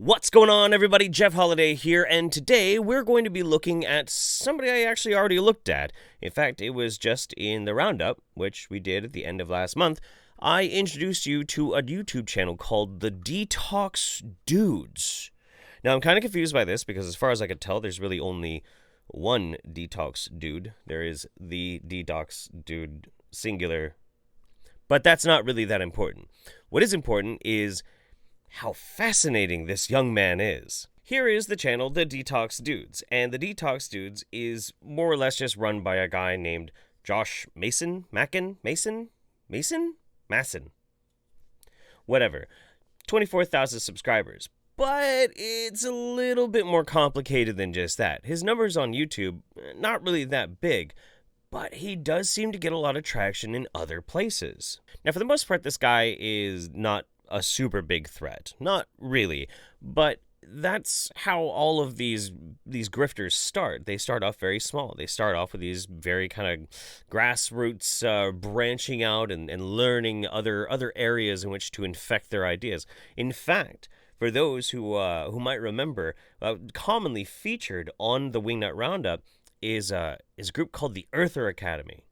What's going on, everybody? Jeff Holiday here, and today we're going to be looking at somebody I actually already looked at. In fact, it was just in the roundup, which we did at the end of last month. I introduced you to a YouTube channel called the Detox Dudes. Now, I'm kind of confused by this because as far as I could tell, there's really only one Detox Dude. There is the Detox Dude singular, but that's not really that important. What is important is how fascinating this young man is. Here is the channel, The Detox Dudes, and The Detox Dudes is more or less just run by a guy named Josh Masson, whatever, 24,000 subscribers, but it's a little bit more complicated than just that. His numbers on YouTube, not really that big, but he does seem to get a lot of traction in other places. Now, for the most part, this guy is not a super big threat. Not really, but that's how all of these grifters start. They start off very small. They start off with these very kind of grassroots branching out and learning other areas in which to infect their ideas. In fact, for those who might remember, commonly featured on the Wingnut Roundup is a group called the Earther Academy.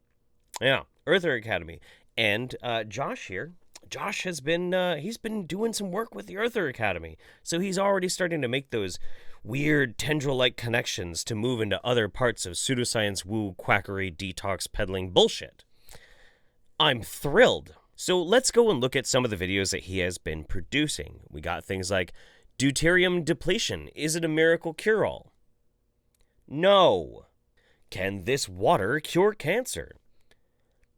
Yeah, Earther Academy. And Josh here, Josh has been he's been doing some work with the Earther Academy, so he's already starting to make those weird tendril-like connections to move into other parts of pseudoscience, woo, quackery, detox peddling bullshit. I'm thrilled. So let's go and look at some of the videos that he has been producing. We got things like deuterium depletion. Is it a miracle cure-all? No. Can this water cure cancer?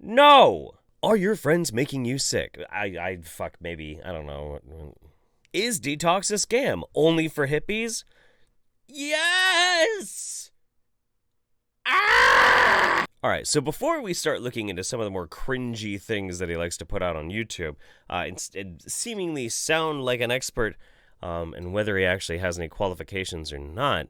No. Are your friends making you sick? Maybe. I don't know. Is detox a scam? Only for hippies? Yes! Ah! Alright, so before we start looking into some of the more cringy things that he likes to put out on YouTube, and seemingly sound like an expert, and whether he actually has any qualifications or not,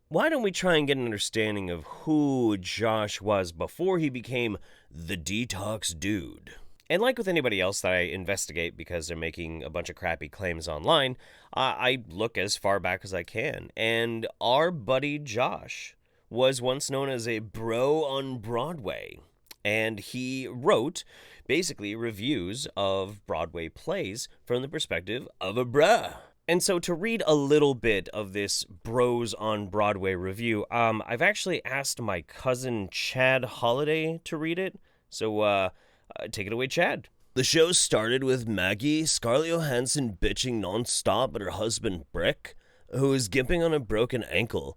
why don't we try and get an understanding of who Josh was before he became the Detox Dude? And like with anybody else that I investigate because they're making a bunch of crappy claims online, I look as far back as I can. And our buddy Josh was once known as a bro on Broadway. And he wrote, basically, reviews of Broadway plays from the perspective of a bruh. And so to read a little bit of this Bros on Broadway review, I've actually asked my cousin Chad Holiday to read it. So take it away, Chad. The show started with Maggie, Scarlett Johansson, bitching nonstop at her husband Brick, who was gimping on a broken ankle.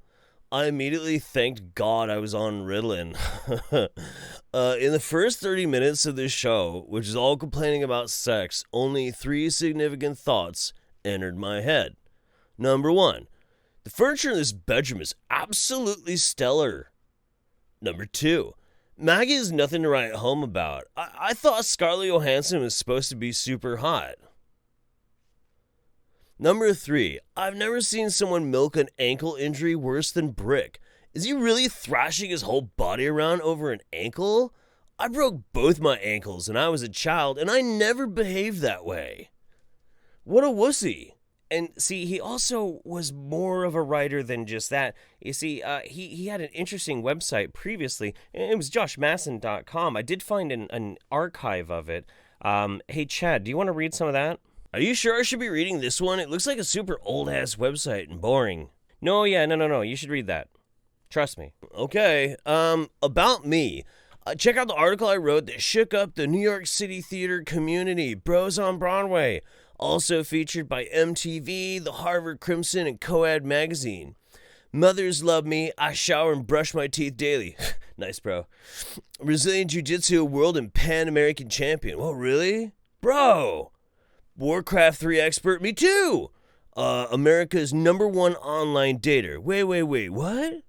I immediately thanked God I was on Ritalin. In the first 30 minutes of this show, which is all complaining about sex, only 3 significant thoughts entered my head. Number 1, the furniture in this bedroom is absolutely stellar. Number 2, Maggie is nothing to write home about. I thought Scarlett Johansson was supposed to be super hot. Number 3, I've never seen someone milk an ankle injury worse than Brick. Is he really thrashing his whole body around over an ankle? I broke both my ankles when I was a child, and I never behaved that way. What a wussy. And see, he also was more of a writer than just that. You see, he had an interesting website previously. It was joshmasson.com. I did find an archive of it. Hey, Chad, do you want to read some of that? Are you sure I should be reading this one? It looks like a super old-ass website and boring. No, you should read that. Trust me. Okay, about me. Check out the article I wrote that shook up the New York City theater community, Bros on Broadway. Also featured by MTV, the Harvard Crimson, and Coed Magazine. Mothers love me. I shower and brush my teeth daily. Nice, bro. Brazilian Jiu-Jitsu world and Pan-American champion. Oh, really? Bro! Warcraft 3 expert. Me too! America's #1 online dater. Wait, what?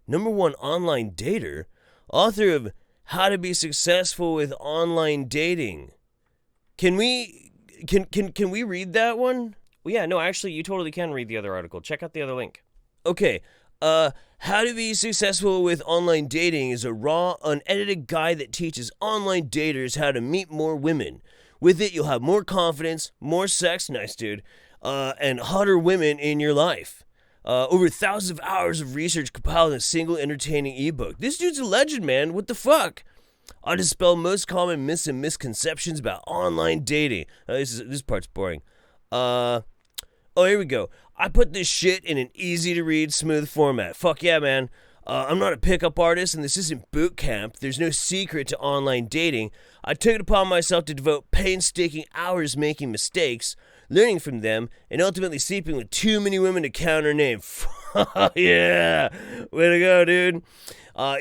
#1 online dater? Author of How to Be Successful with Online Dating. Can we read that one? Well, yeah, no, actually, you totally can read the other article. Check out the other link. Okay, How to Be Successful with Online Dating is a raw, unedited guide that teaches online daters how to meet more women. With it, you'll have more confidence, more sex, nice dude, and hotter women in your life. Over thousands of hours of research compiled in a single entertaining ebook. This dude's a legend, man. What the fuck? I dispel most common myths and misconceptions about online dating. This part's boring. Oh, here we go. I put this shit in an easy-to-read, smooth format. Fuck yeah, man. I'm not a pickup artist, and this isn't boot camp. There's no secret to online dating. I took it upon myself to devote painstaking hours making mistakes, learning from them, and ultimately sleeping with too many women to count her name. Yeah, way to go, dude.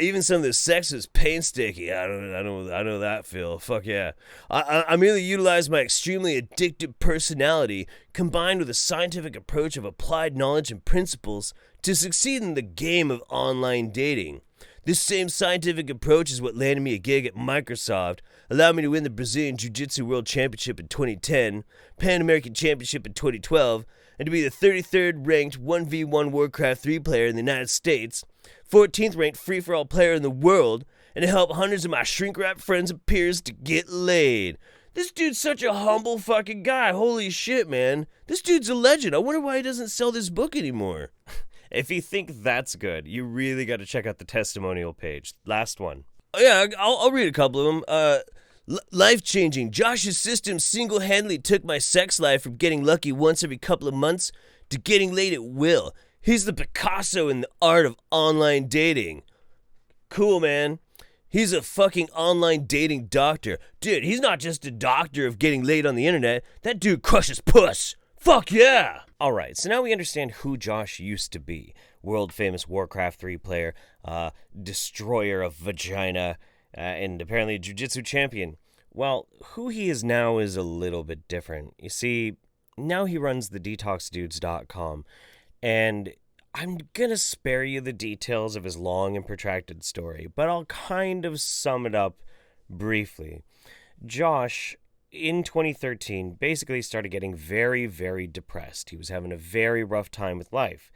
Even some of the sex was painstaking. I know that feel. Fuck yeah. I merely utilized my extremely addictive personality, combined with a scientific approach of applied knowledge and principles, to succeed in the game of online dating. This same scientific approach is what landed me a gig at Microsoft, allowed me to win the Brazilian Jiu-Jitsu World Championship in 2010, Pan American Championship in 2012, and to be the 33rd ranked 1v1 Warcraft 3 player in the United States, 14th ranked free-for-all player in the world, and to help hundreds of my shrink-wrap friends and peers to get laid. This dude's such a humble fucking guy. Holy shit, man. This dude's a legend. I wonder why he doesn't sell this book anymore. If you think that's good, you really got to check out the testimonial page. Last one. Oh, yeah, I'll read a couple of them. Life-changing. Josh's system single-handedly took my sex life from getting lucky once every couple of months to getting laid at will. He's the Picasso in the art of online dating. Cool, man. He's a fucking online dating doctor. Dude, he's not just a doctor of getting laid on the internet. That dude crushes puss. Fuck yeah! Alright, so now we understand who Josh used to be. World-famous Warcraft 3 player, destroyer of vagina, and apparently a jiu-jitsu champion. Well, who he is now is a little bit different. You see, now he runs the detoxdudes.com, and I'm gonna spare you the details of his long and protracted story, but I'll kind of sum it up briefly. Josh, in 2013, basically started getting very, very depressed. He was having a very rough time with life.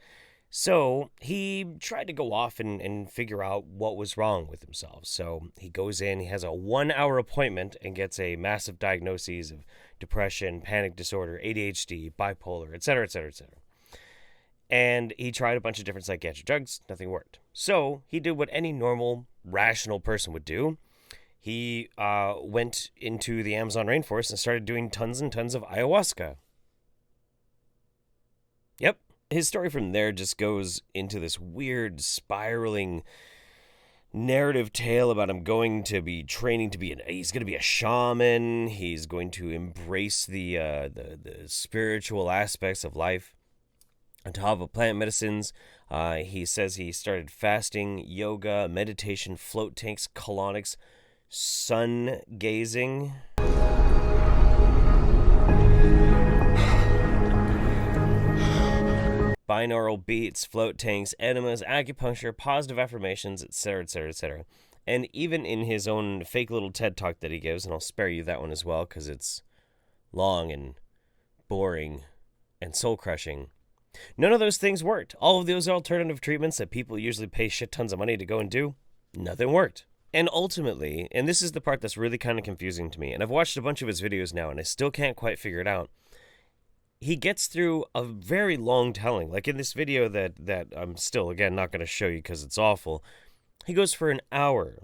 So he tried to go off and figure out what was wrong with himself. So he goes in, he has a 1-hour appointment and gets a massive diagnosis of depression, panic disorder, ADHD, bipolar, etc., etc., etc. And he tried a bunch of different psychiatric drugs. Nothing worked. So he did what any normal, rational person would do. He went into the Amazon rainforest and started doing tons and tons of ayahuasca. Yep. His story from there just goes into this weird, spiraling narrative tale about him going to be training to be he's going to be a shaman. He's going to embrace the spiritual aspects of life on top of plant medicines. He says he started fasting, yoga, meditation, float tanks, colonics, sun gazing. Binaural beats, float tanks, enemas, acupuncture, positive affirmations, etc., etc., etc. And even in his own fake little TED Talk that he gives, and I'll spare you that one as well because it's long and boring and soul-crushing, none of those things worked. All of those alternative treatments that people usually pay shit tons of money to go and do, nothing worked. And ultimately, and this is the part that's really kind of confusing to me, and I've watched a bunch of his videos now, and I still can't quite figure it out. He gets through a very long telling. Like in this video that I'm still, again, not going to show you because it's awful. He goes for an hour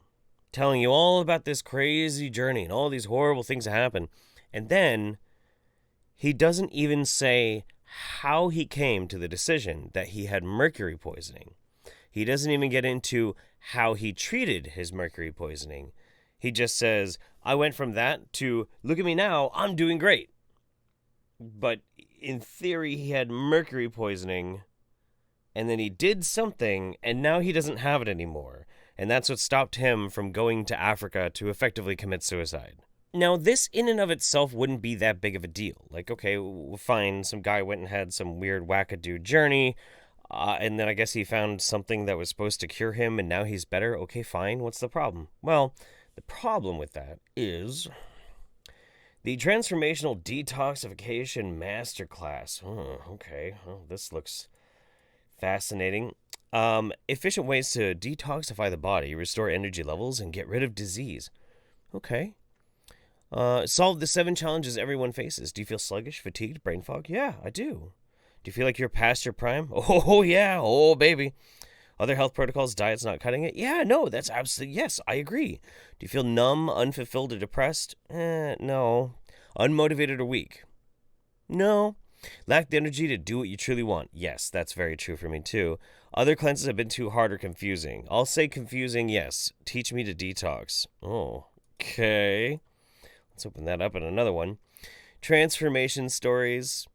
telling you all about this crazy journey and all these horrible things that happen. And then he doesn't even say how he came to the decision that he had mercury poisoning. He doesn't even get into how he treated his mercury poisoning. He just says, I went from that to, look at me now, I'm doing great. But in theory, he had mercury poisoning, and then he did something, and now he doesn't have it anymore. And that's what stopped him from going to Africa to effectively commit suicide. Now, this in and of itself wouldn't be that big of a deal. Like, okay, fine, some guy went and had some weird wackadoo journey, and then I guess he found something that was supposed to cure him, and now he's better. Okay, fine, what's the problem? Well, the problem with that is the Transformational Detoxification Masterclass. Oh, okay, well, this looks fascinating. Efficient ways to detoxify the body, restore energy levels, and get rid of disease. Okay. Solve the 7 challenges everyone faces. Do you feel sluggish, fatigued, brain fog? Yeah, I do. Do you feel like you're past your prime? Oh, yeah. Oh, baby. Other health protocols, diet's not cutting it? Yeah, no, that's absolutely, yes, I agree. Do you feel numb, unfulfilled, or depressed? No. Unmotivated or weak? No. Lack the energy to do what you truly want? Yes, that's very true for me too. Other cleanses have been too hard or confusing? I'll say confusing, yes. Teach me to detox. Oh, okay. Let's open that up in another one. Transformation stories.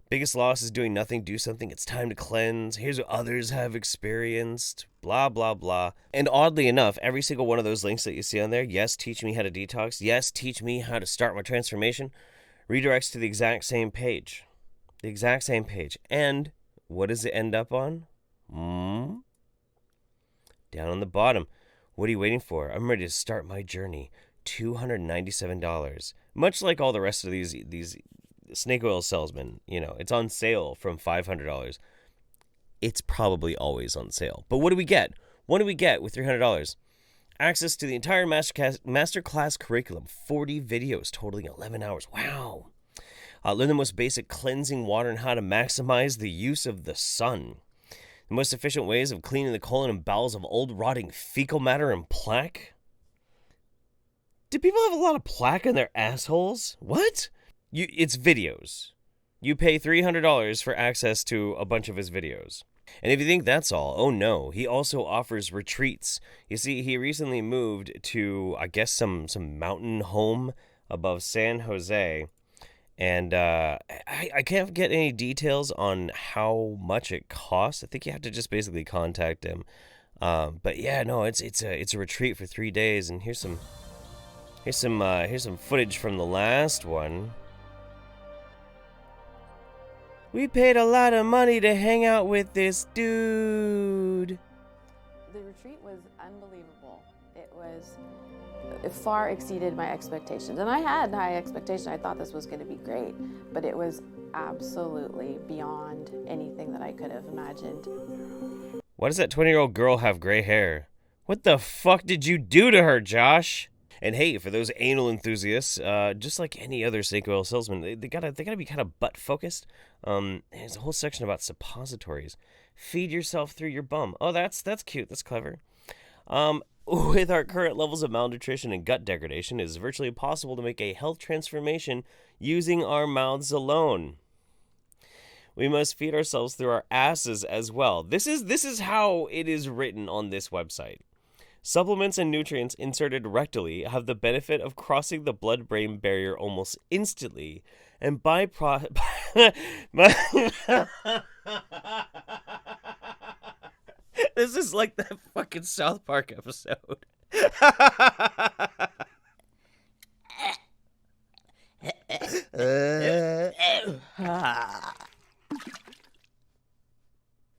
Biggest loss is doing nothing, do something. It's time to cleanse. Here's what others have experienced. Blah, blah, blah. And oddly enough, every single one of those links that you see on there, yes, teach me how to detox. Yes, teach me how to start my transformation. Redirects to the exact same page. The exact same page. And what does it end up on? Down on the bottom. What are you waiting for? I'm ready to start my journey. $297. Much like all the rest of these snake oil salesmen, it's on sale from $500. It's probably always on sale. But what do we get? What do we get with $300? Access to the entire masterclass curriculum, 40 videos totaling 11 hours. Wow. Learn the most basic cleansing water and how to maximize the use of the sun. The most efficient ways of cleaning the colon and bowels of old rotting fecal matter and plaque. Do people have a lot of plaque in their assholes? What? It's videos. You pay $300 for access to a bunch of his videos. And if you think that's all, oh no, he also offers retreats. You see, he recently moved to, I guess, some mountain home above San Jose. And I can't get any details on how much it costs. I think you have to just basically contact him. But yeah, no, it's a retreat for 3 days. And here's some footage from the last one. We paid a lot of money to hang out with this dude. The retreat was unbelievable. It far exceeded my expectations. And I had high expectations. I thought this was going to be great. But it was absolutely beyond anything that I could have imagined. Why does that 20-year-old girl have gray hair? What the fuck did you do to her, Josh? And hey, for those anal enthusiasts, just like any other snake oil salesman, they gotta be kind of butt focused. There's a whole section about suppositories. Feed yourself through your bum. Oh, that's cute. That's clever. With our current levels of malnutrition and gut degradation, it is virtually impossible to make a health transformation using our mouths alone. We must feed ourselves through our asses as well. This is how it is written on this website. Supplements and nutrients inserted rectally have the benefit of crossing the blood-brain barrier almost instantly, and This is like that fucking South Park episode.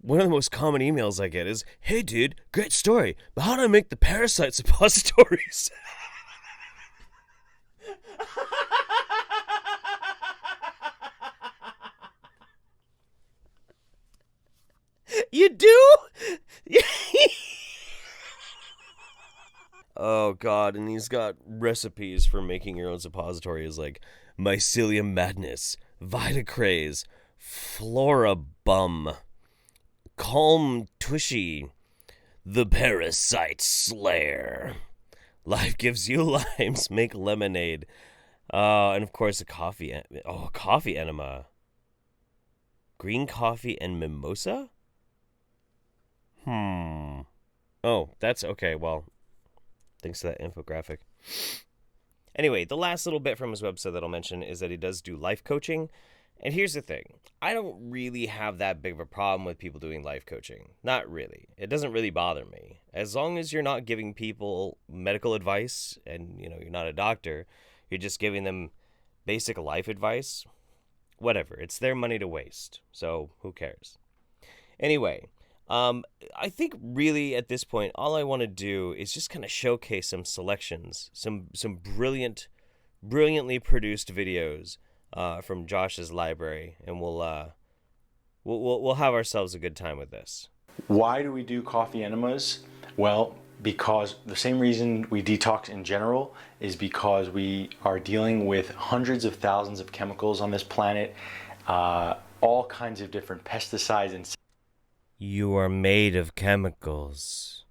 One of the most common emails I get is, "Hey dude, great story, but how do I make the parasite suppositories?" You do? Oh god, and he's got recipes for making your own suppositories like Mycelium Madness, Vitacraze, Florabum, Calm Tushy, the Parasite Slayer. Life gives you limes, make lemonade. And of course a coffee enema. Green coffee and mimosa? Oh, that's okay, well, thanks to that infographic. Anyway, the last little bit from his website that I'll mention is that he does do life coaching. And here's the thing. I don't really have that big of a problem with people doing life coaching. Not really. It doesn't really bother me. As long as you're not giving people medical advice and, you're not a doctor, you're just giving them basic life advice, whatever. It's their money to waste. So who cares? Anyway, I think really at this point, all I want to do is just kind of showcase some selections, some brilliantly produced videos from Josh's library, and we'll have ourselves a good time with this. Why do we do coffee enemas? Well, because the same reason we detox in general is because we are dealing with hundreds of thousands of chemicals on this planet, all kinds of different pesticides and... You are made of chemicals.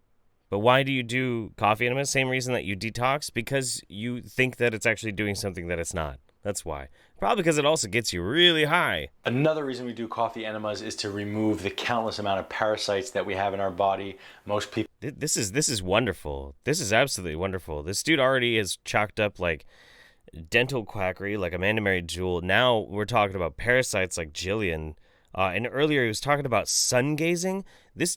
But why do you do coffee enemas? Same reason that you detox? Because you think that it's actually doing something that it's not. That's why. Probably because it also gets you really high. Another reason we do coffee enemas is to remove the countless amount of parasites that we have in our body. Most people... This is wonderful. This is absolutely wonderful. This dude already has chalked up like dental quackery, like Amanda Mary Jewel. Now we're talking about parasites like Jillian. And earlier he was talking about sun gazing.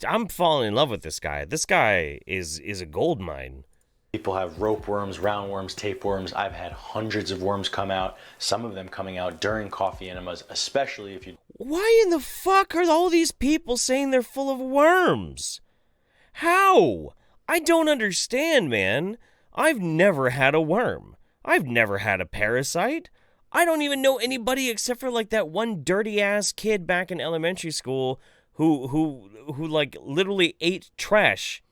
I'm falling in love with this guy. This guy is a gold mine. People have rope worms, roundworms, tapeworms. I've had hundreds of worms come out, some of them coming out during coffee enemas, especially if you... Why in the fuck are all these people saying they're full of worms? How? I don't understand, man. I've never had a worm. I've never had a parasite. I don't even know anybody except for like that one dirty ass kid back in elementary school who like literally ate trash.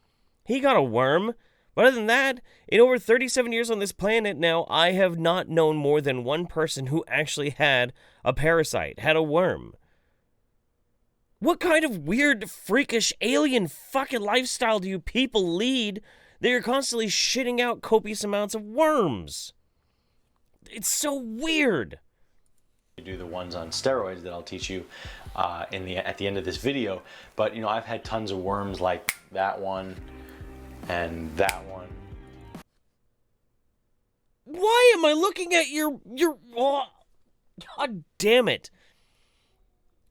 He got a worm. But other than that, in over 37 years on this planet now, I have not known more than one person who actually had a parasite, had a worm. What kind of weird, freakish, alien fucking lifestyle do you people lead that you're constantly shitting out copious amounts of worms? It's so weird. You do the ones on steroids that I'll teach you at the end of this video. But, you know, I've had tons of worms like that one and that one. Why am I looking at your oh, God damn it.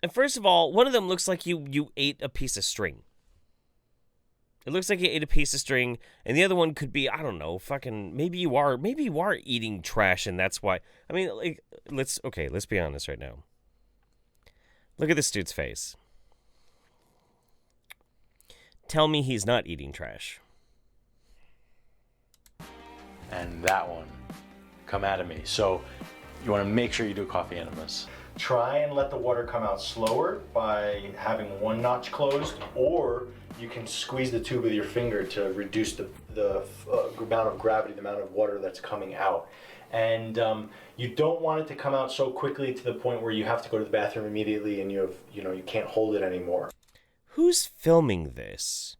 And first of all, one of them looks like you ate a piece of string. It looks like you ate a piece of string, and the other one could be, I don't know, fucking, maybe you are eating trash, and that's why. I mean, like, let's be honest right now. Look at this dude's face. Tell me he's not eating trash. And that one come out of me. So you want to make sure you do coffee enemas. Try and let the water come out slower by having one notch closed, or you can squeeze the tube with your finger to reduce the amount of gravity, the amount of water that's coming out. And you don't want it to come out so quickly to the point where you have to go to the bathroom immediately and you can't hold it anymore. Who's filming this?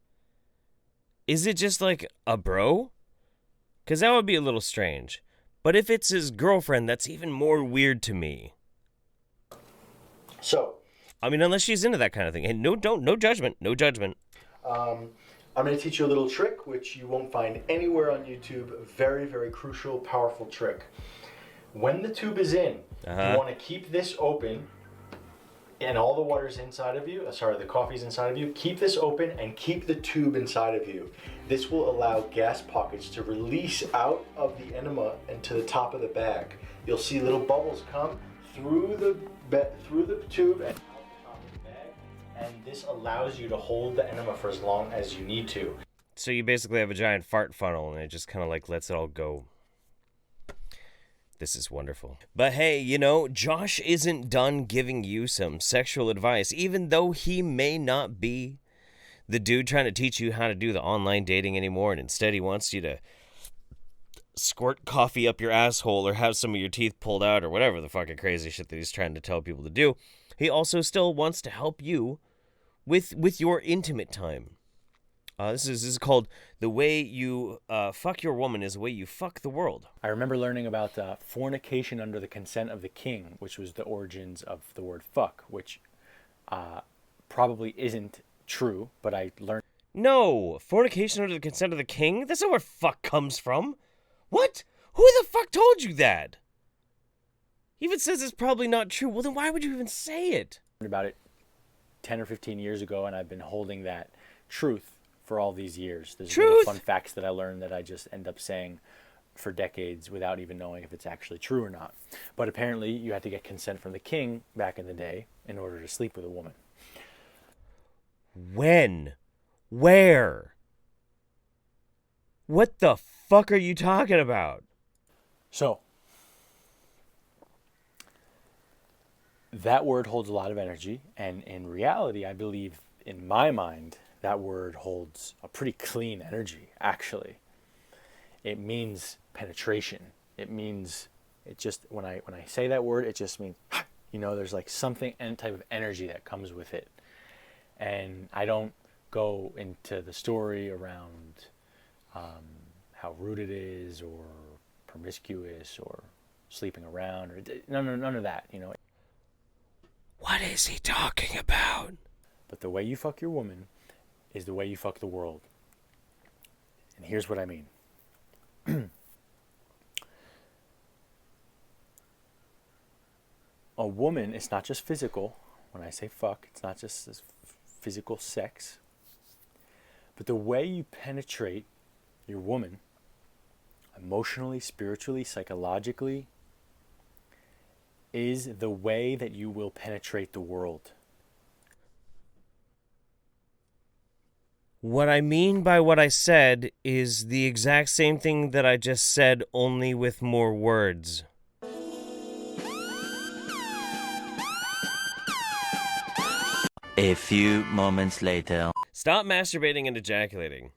Is it just like a bro? Because that would be a little strange. But if it's his girlfriend, that's even more weird to me. So, I mean, unless she's into that kind of thing. And no judgment. I'm going to teach you a little trick, which you won't find anywhere on YouTube. Very, very crucial, powerful trick. When the tube is in, you want to keep this open, and all the water's inside of you. The coffee's inside of you. Keep this open and keep the tube inside of you. This will allow gas pockets to release out of the enema and to the top of the bag. You'll see little bubbles come through the tube and out the top of the bag, and this allows you to hold the enema for as long as you need to. So you basically have a giant fart funnel, and it just kind of like lets it all go. This is wonderful. But hey, you know, Josh isn't done giving you some sexual advice, even though he may not be the dude trying to teach you how to do the online dating anymore, and instead he wants you to squirt coffee up your asshole or have some of your teeth pulled out or whatever the fucking crazy shit that he's trying to tell people to do. He also still wants to help you with your intimate time. This is called The Way You Fuck Your Woman is the Way You Fuck the World. I remember learning about fornication under the consent of the king, which was the origins of the word fuck, which probably isn't true, but I learned... No, fornication under the consent of the king? That's not where fuck comes from. What? Who the fuck told you that? He even says it's probably not true. Well, then why would you even say it? About it 10 or 15 years ago, and I've been holding that truth for all these years. There's little fun facts that I learned that I just end up saying for decades without even knowing if it's actually true or not. But apparently you had to get consent from the king back in the day in order to sleep with a woman. When? Where? What the fuck are you talking about? So, that word holds a lot of energy, and in reality, I believe, in my mind, that word holds a pretty clean energy, actually. It means penetration. It means, it just, when I say that word, it just means, you know, there's like something, any type of energy that comes with it. And I don't go into the story around how rude it is or promiscuous or sleeping around or none of that, you know. What is he talking about? But the way you fuck your woman is the way you fuck the world. And here's what I mean. A woman, it's not just physical. When I say fuck, it's not just this physical sex. But the way you penetrate your woman, emotionally, spiritually, psychologically, is the way that you will penetrate the world. What I mean by what I said is the exact same thing that I just said, only with more words. A few moments later. Stop masturbating and ejaculating.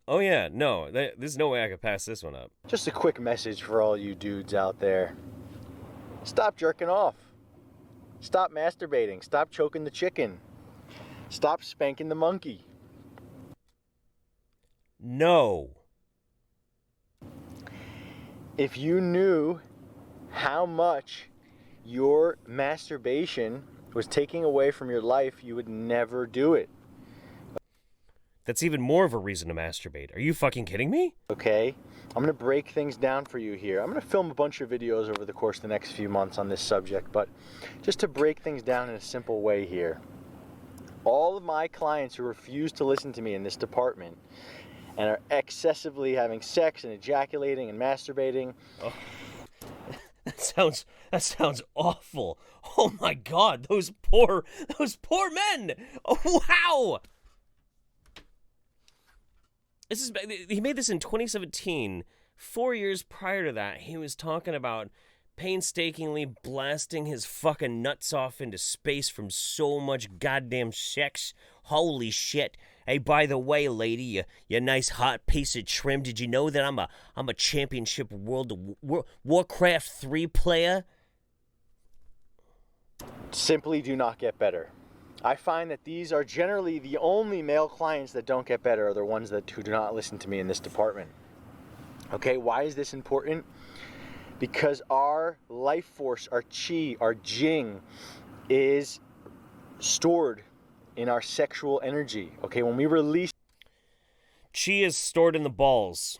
Oh yeah, no, there's no way I could pass this one up. Just a quick message for all you dudes out there. Stop jerking off. Stop masturbating. Stop choking the chicken. Stop spanking the monkey. No. If you knew how much your masturbation was taking away from your life, you would never do it. That's even more of a reason to masturbate. Are you fucking kidding me? Okay, I'm gonna break things down for you here. I'm gonna film a bunch of videos over the course of the next few months on this subject, but just to break things down in a simple way here. All of my clients who refuse to listen to me in this department and are excessively having sex and ejaculating and masturbating. Oh. That sounds awful. Oh my God, those poor men. Oh, wow. He made this in 2017. 4 years prior to that, he was talking about painstakingly blasting his fucking nuts off into space from so much goddamn sex. Holy shit. Hey, by the way, lady, you nice hot piece of trim, did you know that I'm a championship World of Warcraft 3 player? Simply do not get better. I find that these are generally the only male clients that don't get better are the ones who do not listen to me in this department. Okay, why is this important? Because our life force, our chi, our jing, is stored in our sexual energy. Okay, when we release... Chi is stored in the balls.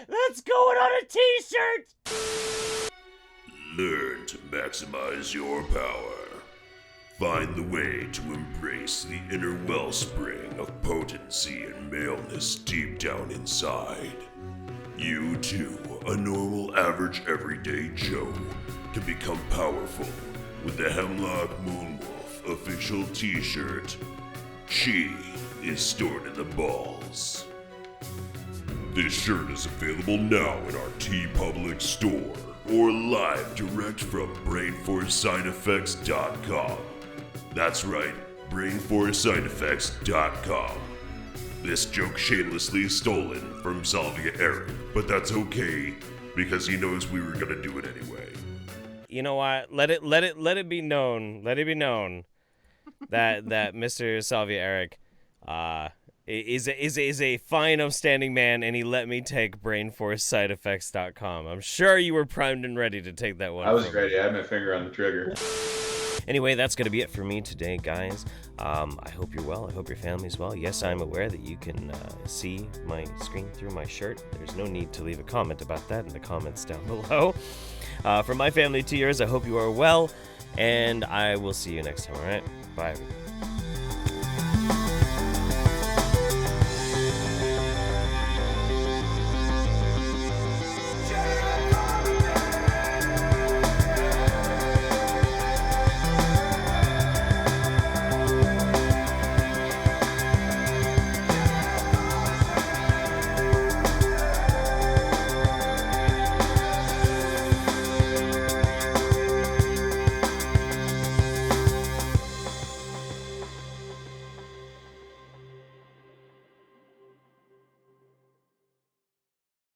That's going on a t-shirt! Learn to maximize your power. Find the way to embrace the inner wellspring of potency and maleness deep down inside. You too, a normal, average, everyday Joe, can become powerful with the Hemlock Moonwolf official t-shirt. Chi is stored in the balls. This shirt is available now in our TeePublic store or live direct from BrainForceSideEffects.com. That's right, BrainForceSideEffects.com. This joke shamelessly stolen from Salvia Eric, but that's okay because he knows we were gonna do it anyway. You know what? Let it be known. Let it be known that Mr. Salvia Eric is a fine, upstanding man, and he let me take BrainForceSideEffects.com. I'm sure you were primed and ready to take that one. I was ready. I had my finger on the trigger. Anyway, that's going to be it for me today, guys. I hope you're well. I hope your family's well. Yes, I'm aware that you can see my screen through my shirt. There's no need to leave a comment about that in the comments down below. From my family to yours, I hope you are well, and I will see you next time, all right? Bye, everybody.